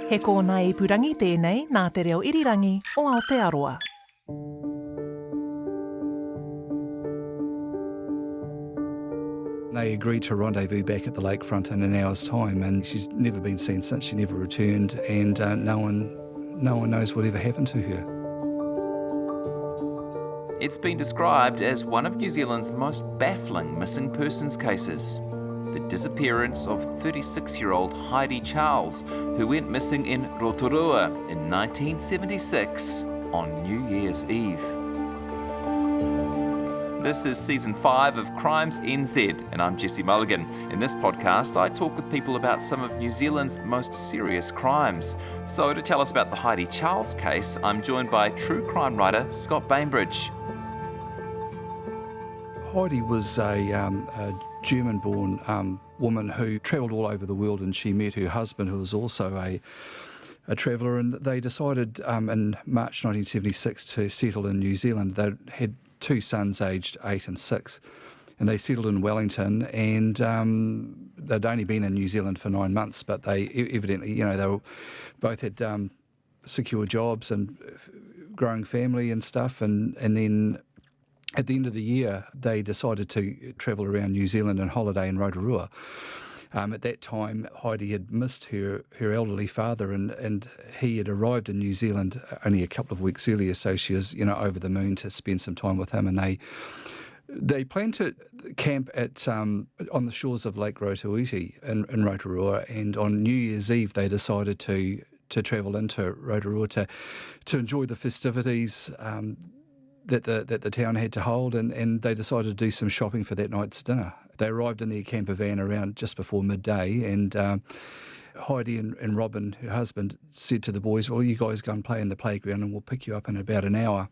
He kōna ipurangi tēnei nā te reo irirangi o Aotearoa. They agreed to rendezvous back at the lakefront in an hour's time, and she's never been seen since. She never returned, and no one knows whatever happened to her. It's been described as one of New Zealand's most baffling missing persons cases. The disappearance of 36-year-old Heidi Charles, who went missing in Rotorua in 1976 on New Year's Eve. This is Season 5 of Crimes NZ, and I'm Jesse Mulligan. In this podcast, I talk with people about some of New Zealand's most serious crimes. So to tell us about the Heidi Charles case, I'm joined by true crime writer Scott Bainbridge. Heidi was a German-born woman who travelled all over the world, and she met her husband, who was also a traveller, and they decided in March 1976 to settle in New Zealand. They had two sons aged 8 and 6, and they settled in Wellington, and they'd only been in New Zealand for 9 months, but they evidently, they both had secure jobs and growing family and stuff, and then at the end of the year, they decided to travel around New Zealand and holiday in Rotorua. At that time, Heidi had missed her elderly father, and he had arrived in New Zealand only a couple of weeks earlier, so she was, over the moon to spend some time with him. And they planned to camp at on the shores of Lake Rotoiti in Rotorua, and on New Year's Eve they decided to travel into Rotorua to enjoy the festivities that the town had to hold, and they decided to do some shopping for that night's dinner. They arrived in their camper van around just before midday, and Heidi and Robin, her husband, said to the boys, well, you guys go and play in the playground and we'll pick you up in about an hour.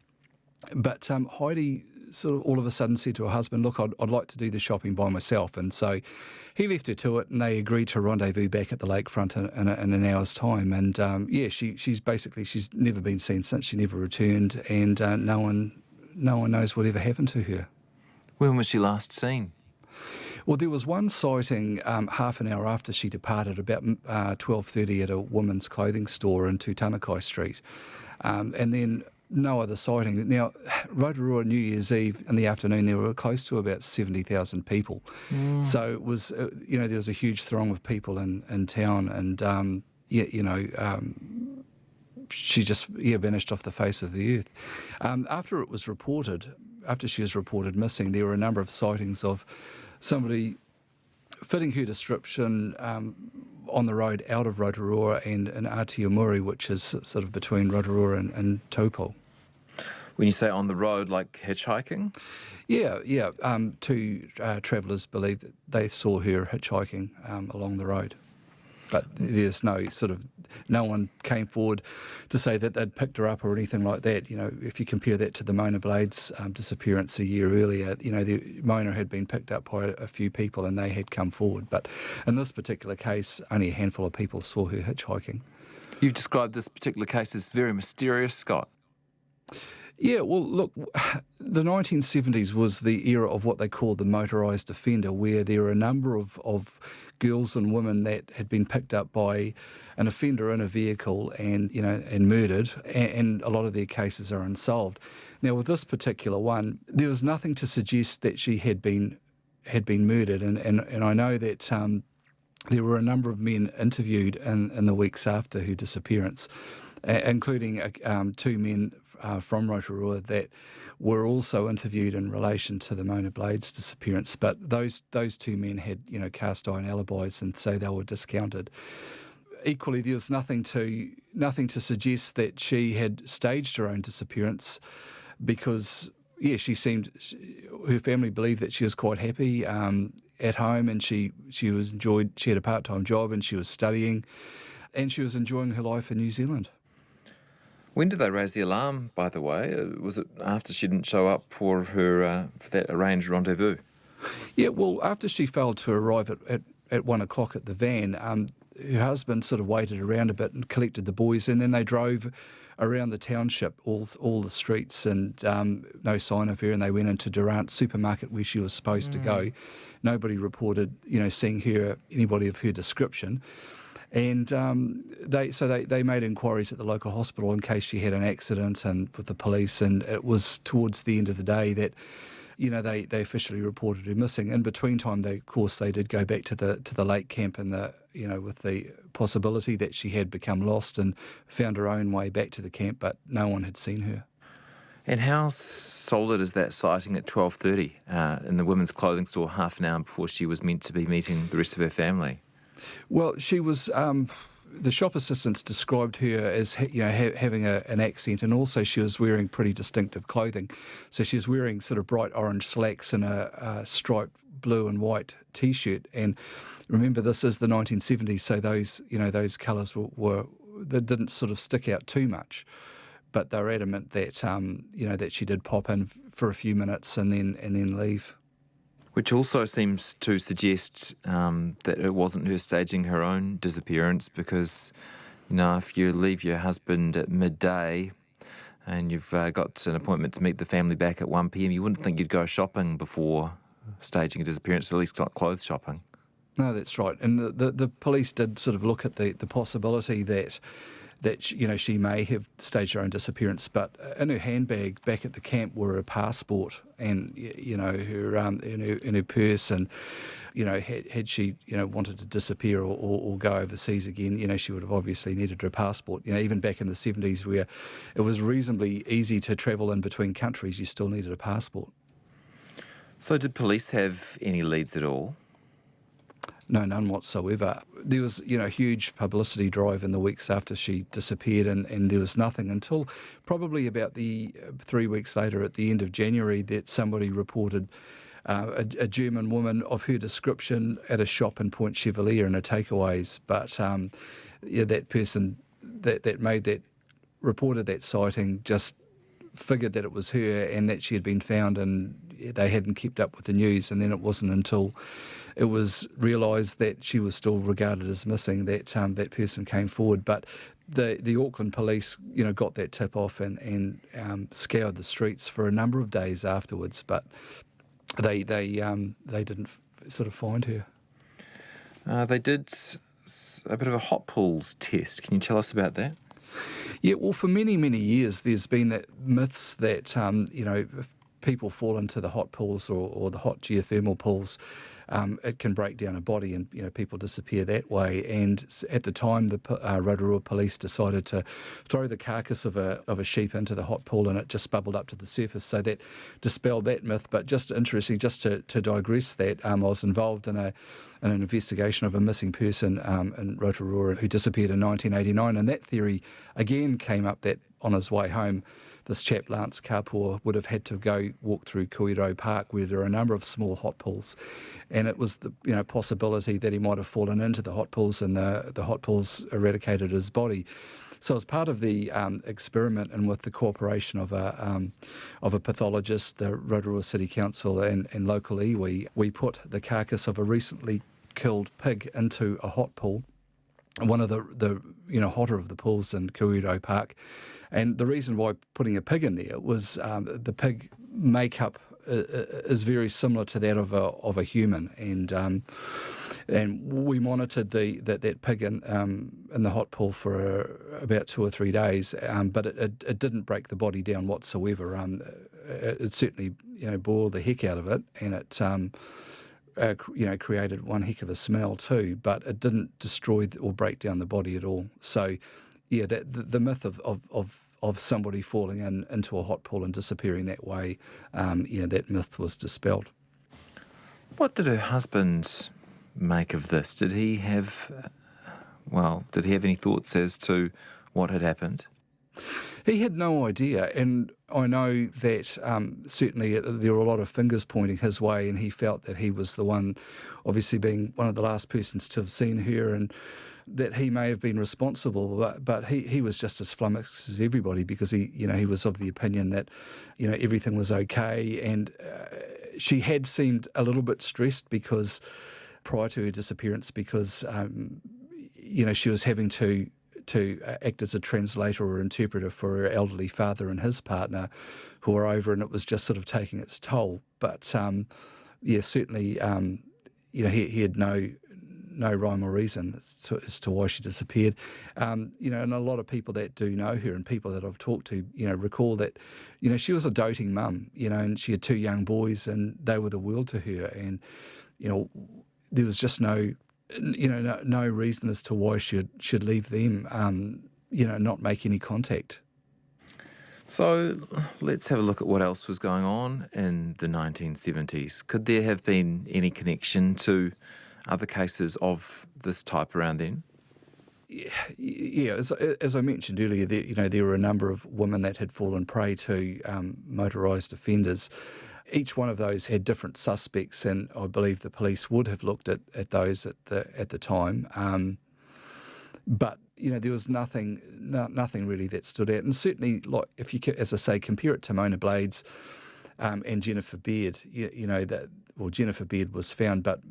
But Heidi sort of all of a sudden said to her husband, look, I'd like to do the shopping by myself. And so he left her to it, and they agreed to rendezvous back at the lakefront in an hour's time. And she's never been seen since. She never returned, and no one knows whatever happened to her. When was she last seen? Well, there was one sighting half an hour after she departed, about 12:30 at a woman's clothing store in Tūtanakai Street, and then no other sighting. Now, Rotorua New Year's Eve in the afternoon, there were close to about 70,000 people. So it was, there was a huge throng of people in town, and she just vanished off the face of the earth. After she was reported missing, there were a number of sightings of somebody fitting her description on the road out of Rotorua and in Atiamuri, which is sort of between Rotorua and Taupo. When you say on the road, like hitchhiking? Yeah. Two travellers believe that they saw her hitchhiking along the road. But there's no one came forward to say that they'd picked her up or anything like that. If you compare that to the Mona Blades disappearance a year earlier, the Mona had been picked up by a few people and they had come forward. But in this particular case, only a handful of people saw her hitchhiking. You've described this particular case as very mysterious, Scott. Yeah, well, look, the 1970s was the era of what they call the motorised offender, where there were a number of girls and women that had been picked up by an offender in a vehicle and murdered, and a lot of their cases are unsolved. Now, with this particular one, there was nothing to suggest that she had been murdered, and I know that there were a number of men interviewed in the weeks after her disappearance, including two men from Rotorua that were also interviewed in relation to the Mona Blades disappearance, but those two men had cast iron alibis, and so they were discounted. Equally, there was nothing to suggest that she had staged her own disappearance, because her family believed that she was quite happy at home, and she had a part-time job, and she was studying, and she was enjoying her life in New Zealand. When did they raise the alarm, by the way? Was it after she didn't show up for her for that arranged rendezvous? Yeah, well, after she failed to arrive at 1 o'clock at the van, her husband sort of waited around a bit and collected the boys, and then they drove around the township, all the streets, and no sign of her, and they went into Durant's supermarket where she was supposed to go. Nobody reported, seeing her, anybody of her description. And they made inquiries at the local hospital in case she had an accident and with the police, and it was towards the end of the day that they officially reported her missing. In between time, they did go back to the lake camp and with the possibility that she had become lost and found her own way back to the camp, but no one had seen her. And how solid is that sighting at 12:30 in the women's clothing store, half an hour before she was meant to be meeting the rest of her family? Well, she was. The shop assistants described her as having an accent, and also she was wearing pretty distinctive clothing. So she was wearing sort of bright orange slacks and a striped blue and white T-shirt. And remember, this is the 1970s, so those colours they didn't sort of stick out too much. But they were adamant that that she did pop in for a few minutes and then leave. Which also seems to suggest that it wasn't her staging her own disappearance, because, if you leave your husband at midday and you've got an appointment to meet the family back at 1 p.m, you wouldn't think you'd go shopping before staging a disappearance, at least not clothes shopping. No, that's right. And the police did sort of look at the possibility that she may have staged her own disappearance, but in her handbag back at the camp were her passport and her in her purse, and had she wanted to disappear or go overseas again, she would have obviously needed her passport. Even back in the 70s, where it was reasonably easy to travel in between countries, you still needed a passport. So did police have any leads at all? No, none whatsoever. There was, a huge publicity drive in the weeks after she disappeared, and there was nothing until probably about 3 weeks later, at the end of January, that somebody reported a German woman of her description at a shop in Point Chevalier in a takeaways. But that person that reported that sighting just figured that it was her and that she had been found, and they hadn't kept up with the news. And then it wasn't until it was realised that she was still regarded as missing that that person came forward. But the Auckland police, got that tip off and scoured the streets for a number of days afterwards, but they didn't sort of find her. They did a bit of a hot pools test. Can you tell us about that? Yeah, well, for many, many years, there's been that myths that, if people fall into the hot pools or the hot geothermal pools, it can break down a body and, people disappear that way. And at the time, the Rotorua police decided to throw the carcass of a sheep into the hot pool, and it just bubbled up to the surface. So that dispelled that myth. But just interesting, just to digress that, I was involved in an investigation of a missing person in Rotorua who disappeared in 1989, and that theory again came up that on his way home, this chap Lance Kapua would have had to go walk through Kuiro Park, where there are a number of small hot pools, and it was the possibility that he might have fallen into the hot pools and the hot pools eradicated his body. So as part of the experiment, and with the cooperation of a pathologist, the Rotorua City Council and local iwi, we put the carcass of a recently killed pig into a hot pool, one of the hotter of the pools in Kuiro Park. And the reason why putting a pig in there was the pig makeup is very similar to that of a human, and we monitored that pig in the hot pool for about 2 or 3 days, but it didn't break the body down whatsoever. It certainly boiled the heck out of it, and it created one heck of a smell too, but it didn't destroy or break down the body at all. So yeah, the myth of somebody falling into a hot pool and disappearing that way, that myth was dispelled. What did her husband make of this? Did he have any thoughts as to what had happened? He had no idea, and I know that certainly there were a lot of fingers pointing his way, and he felt that he was the one, obviously being one of the last persons to have seen her, and that he may have been responsible, but he was just as flummoxed as everybody, because he was of the opinion that everything was okay, and she had seemed a little bit stressed because prior to her disappearance, because she was having to act as a translator or interpreter for her elderly father and his partner, who were over, and it was just sort of taking its toll. But certainly, he had no rhyme or reason as to why she disappeared. And a lot of people that do know her and people that I've talked to, recall that, she was a doting mum, and she had 2 young boys and they were the world to her. And, there was just no reason as to why she'd leave them, not make any contact. So let's have a look at what else was going on in the 1970s. Could there have been any connection to other cases of this type around then? Yeah, as I mentioned earlier, there were a number of women that had fallen prey to motorised offenders. Each one of those had different suspects, and I believe the police would have looked at those at the time. But there was nothing really that stood out. And certainly, like if you, as I say, compare it to Mona Blades and Jennifer Beard, Jennifer Beard was found, but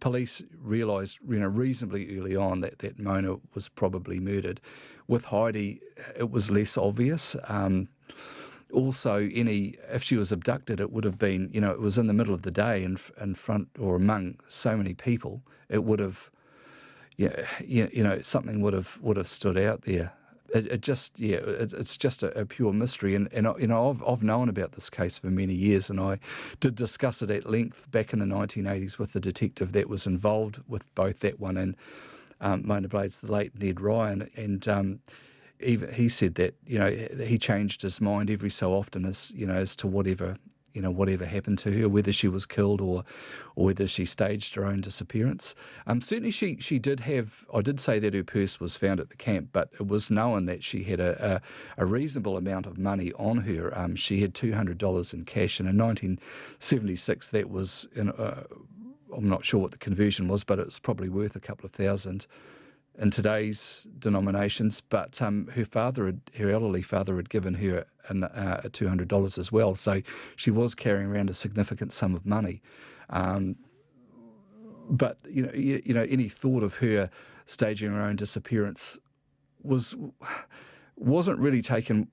police realised reasonably early on that Mona was probably murdered. With Heidi, it was less obvious. Also, if she was abducted, it would have been, it was in the middle of the day in front or among so many people. It would have, something would have stood out there. It's just a pure mystery. And I've known about this case for many years, and I did discuss it at length back in the 1980s with the detective that was involved with both that one and Mona Blades, the late Ned Ryan, and even he said that he changed his mind every so often as to whatever happened to her, whether she was killed or whether she staged her own disappearance. Certainly she did have. I did say that her purse was found at the camp, but it was known that she had a reasonable amount of money on her. She had $200 in cash, and in 1976 that was. I'm not sure what the conversion was, but it was probably worth a couple of thousand in today's denominations, but her elderly father had given her a $200 as well, so she was carrying around a significant sum of money. But any thought of her staging her own disappearance wasn't really taken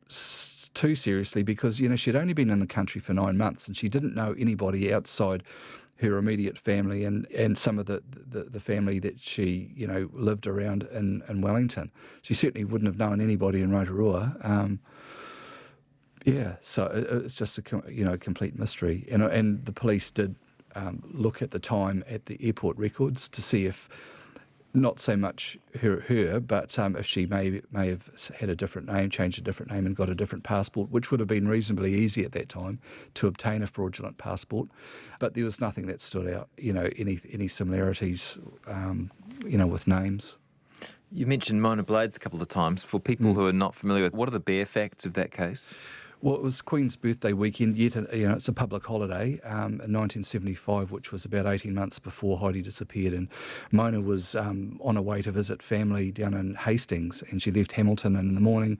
too seriously because she'd only been in the country for 9 months and she didn't know anybody outside her immediate family and some of the family that she lived around in Wellington. She certainly wouldn't have known anybody in Rotorua. So it's just a complete mystery. And the police did look at the time at the airport records to see if not so much her, but if she may have had a different name, changed a different name and got a different passport, which would have been reasonably easy at that time to obtain a fraudulent passport. But there was nothing that stood out, any similarities, with names. You mentioned Mona Blades a couple of times. For people who are not familiar with, what are the bare facts of that case? Well, it was Queen's birthday weekend, yet it's a public holiday in 1975, which was about 18 months before Heidi disappeared. And Mona was on her way to visit family down in Hastings, and she left Hamilton in the morning,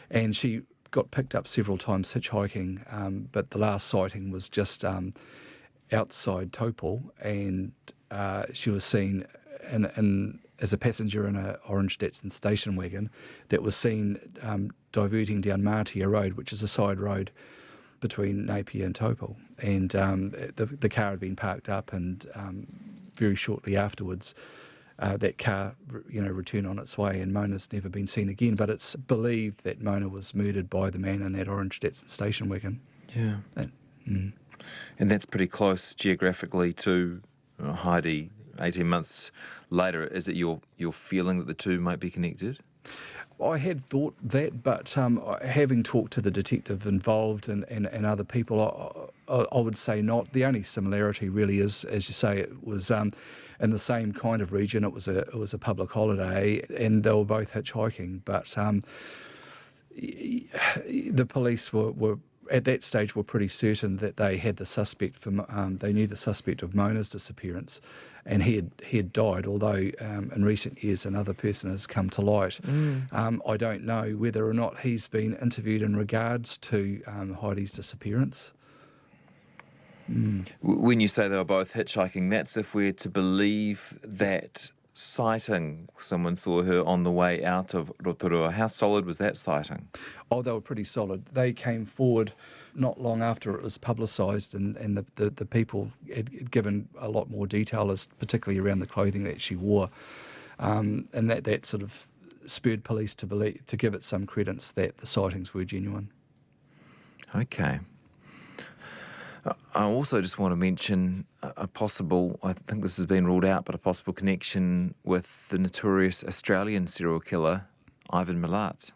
and she got picked up several times hitchhiking, but the last sighting was just outside Taupo, and she was seen as a passenger in an orange Datsun station wagon that was seen diverting down Martia Road, which is a side road between Napier and Taupo. And the car had been parked up, and very shortly afterwards that car returned on its way, and Mona's never been seen again. But it's believed that Mona was murdered by the man in that orange Datsun station wagon. Yeah. And that's pretty close geographically to Heidi 18 months later. Is it your feeling that the two might be connected? I had thought that, but having talked to the detective involved and other people, I would say not. The only similarity really is, as you say, it was in the same kind of region. It was a public holiday, and they were both hitchhiking. But the police were at that stage were pretty certain that they had the suspect they knew the suspect of Mona's disappearance, and he had died, although in recent years another person has come to light. I don't know whether or not he's been interviewed in regards to Heidi's disappearance. When you say they were both hitchhiking, that's if we're to believe that sighting, someone saw her on the way out of Rotorua. How solid was that sighting? Oh, they were pretty solid. They came forward not long after it was publicised, and the people had given a lot more detail, as particularly around the clothing that she wore, and that sort of spurred police to give it some credence that the sightings were genuine. Okay. I also just want to mention a possible, I think this has been ruled out, but a possible connection with the notorious Australian serial killer, Ivan Milat.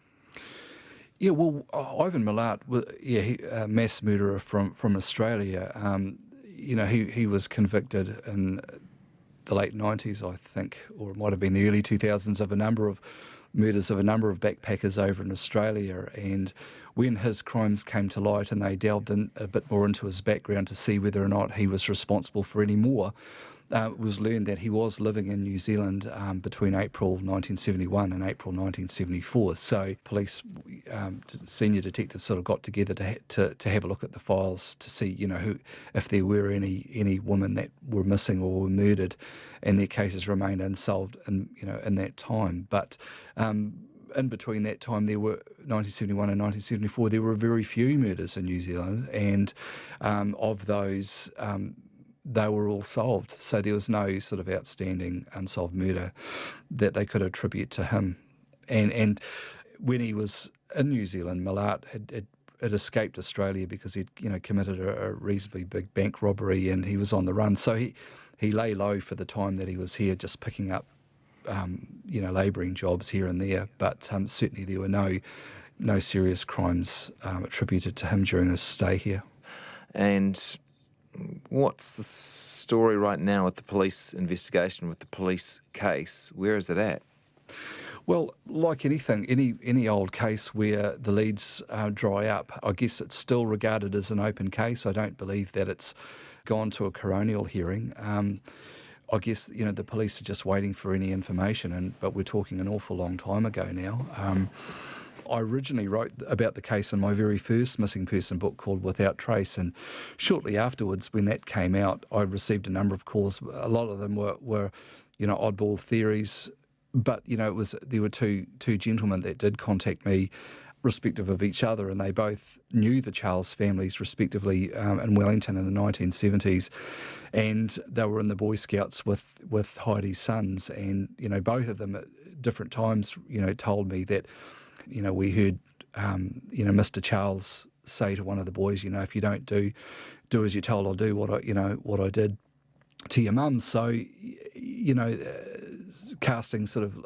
Yeah, well, Ivan Milat, a mass murderer from Australia. He was convicted in the late 90s, I think, or it might have been the early 2000s, of a number of murders of a number of backpackers over in Australia. And when his crimes came to light and they delved in a bit more into his background to see whether or not he was responsible for any more, it was learned that he was living in New Zealand between April 1971 and April 1974. So police, senior detectives sort of got together to have a look at the files to see, if there were any women that were missing or were murdered, and their cases remained unsolved in that time. But in between that time, there were 1971 and 1974, there were very few murders in New Zealand, and of those, they were all solved. So there was no sort of outstanding unsolved murder that they could attribute to him. And when he was in New Zealand, Milat had escaped Australia because he'd committed a reasonably big bank robbery, and he was on the run. So he lay low for the time that he was here, just picking up labouring jobs here and there. But certainly there were no serious crimes attributed to him during his stay here. And what's the story right now with the police investigation, with the police case? Where is it at? Well, like anything, any old case where the leads dry up, I guess it's still regarded as an open case. I don't believe that it's gone to a coronial hearing. I guess, the police are just waiting for any information, but we're talking an awful long time ago now. I originally wrote about the case in my very first missing person book called Without Trace, and shortly afterwards, when that came out, I received a number of calls. A lot of them were oddball theories, but there were two gentlemen that did contact me, respective of each other, and they both knew the Charles families respectively in Wellington in the 1970s, and they were in the Boy Scouts with Heidi's sons, and both of them at different times told me that we heard Mr. Charles say to one of the boys, if you don't do as you're told, I'll do what I did to your mum. So casting sort of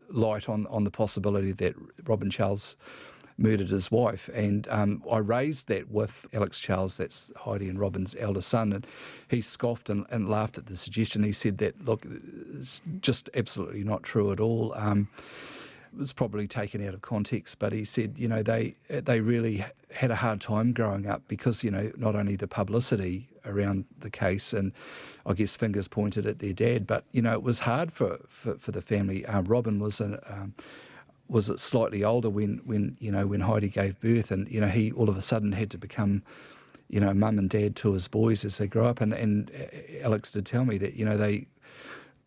light on the possibility that Robin Charles murdered his wife. And I raised that with Alex Charles, that's Heidi and Robin's eldest son, and he scoffed and laughed at the suggestion. He said that, look, it's just absolutely not true at all. It was probably taken out of context, but he said, they really had a hard time growing up because, not only the publicity around the case and I guess fingers pointed at their dad, but, it was hard for the family. Robin was slightly older when Heidi gave birth, and, he all of a sudden had to become, mum and dad to his boys as they grew up. And Alex did tell me that,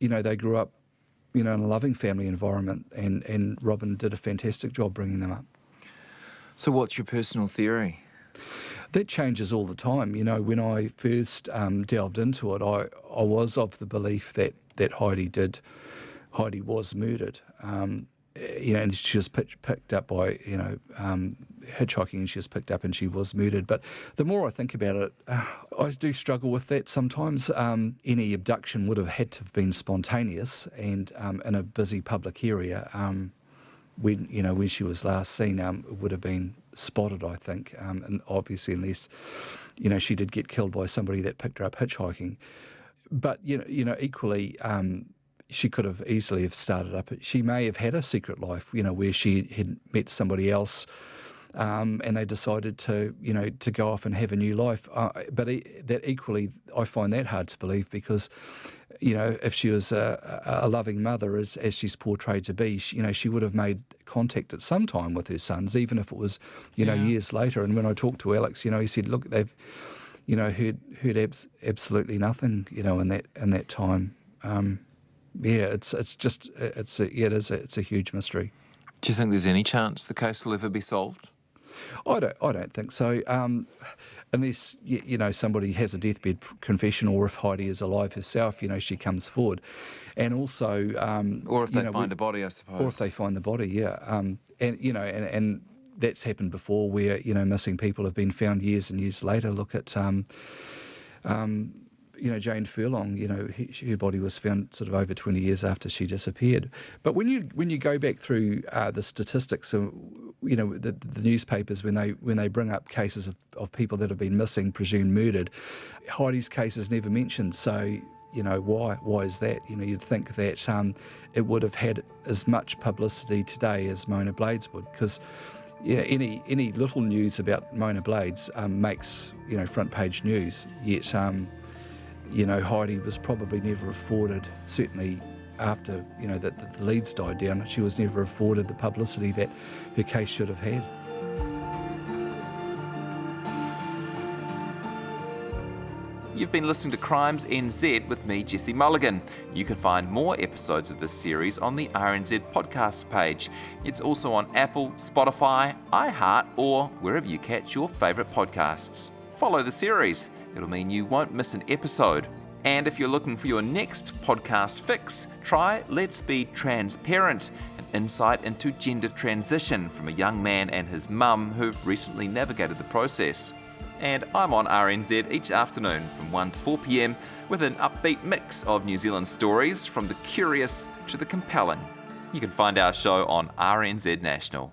they grew up in a loving family environment, and Robin did a fantastic job bringing them up. So what's your personal theory? That changes all the time. When I first delved into it, I was of the belief that Heidi was murdered. And she was picked up by, hitchhiking, and she was picked up and she was murdered. But the more I think about it, I do struggle with that sometimes. Any abduction would have had to have been spontaneous and in a busy public area. When she was last seen, it would have been spotted, I think, and obviously unless, she did get killed by somebody that picked her up hitchhiking. But, equally, she could have easily have started up. She may have had a secret life, where she had met somebody else, and they decided to go off and have a new life. But that equally, I find that hard to believe because, if she was a loving mother, as she's portrayed to be, she would have made contact at some time with her sons, even if it was, years later. And when I talked to Alex, he said, look, they've, heard absolutely nothing, in that time. It's a huge mystery. Do you think there's any chance the case will ever be solved? I don't think so. Unless somebody has a deathbed confession, or if Heidi is alive herself, she comes forward, and also, or if they find a body, I suppose. Or if they find the body, yeah. And that's happened before, where missing people have been found years and years later. Look at Jane Furlong. Her body was found sort of over 20 years after she disappeared. But when you go back through the statistics, the newspapers, when they bring up cases of people that have been missing, presumed murdered, Heidi's case is never mentioned. So why is that? You'd think that it would have had as much publicity today as Mona Blades would, because any little news about Mona Blades makes front page news. Yet Heidi was probably never afforded, certainly after that the leads died down, she was never afforded the publicity that her case should have had. You've been listening to Crimes NZ with me, Jesse Mulligan. You can find more episodes of this series on the RNZ podcast page. It's also on Apple, Spotify, iHeart, or wherever you catch your favourite podcasts. Follow the series. It'll mean you won't miss an episode. And if you're looking for your next podcast fix, try Let's Be Transparent, an insight into gender transition from a young man and his mum who've recently navigated the process. And I'm on RNZ each afternoon from 1 to 4 p.m. with an upbeat mix of New Zealand stories from the curious to the compelling. You can find our show on RNZ National.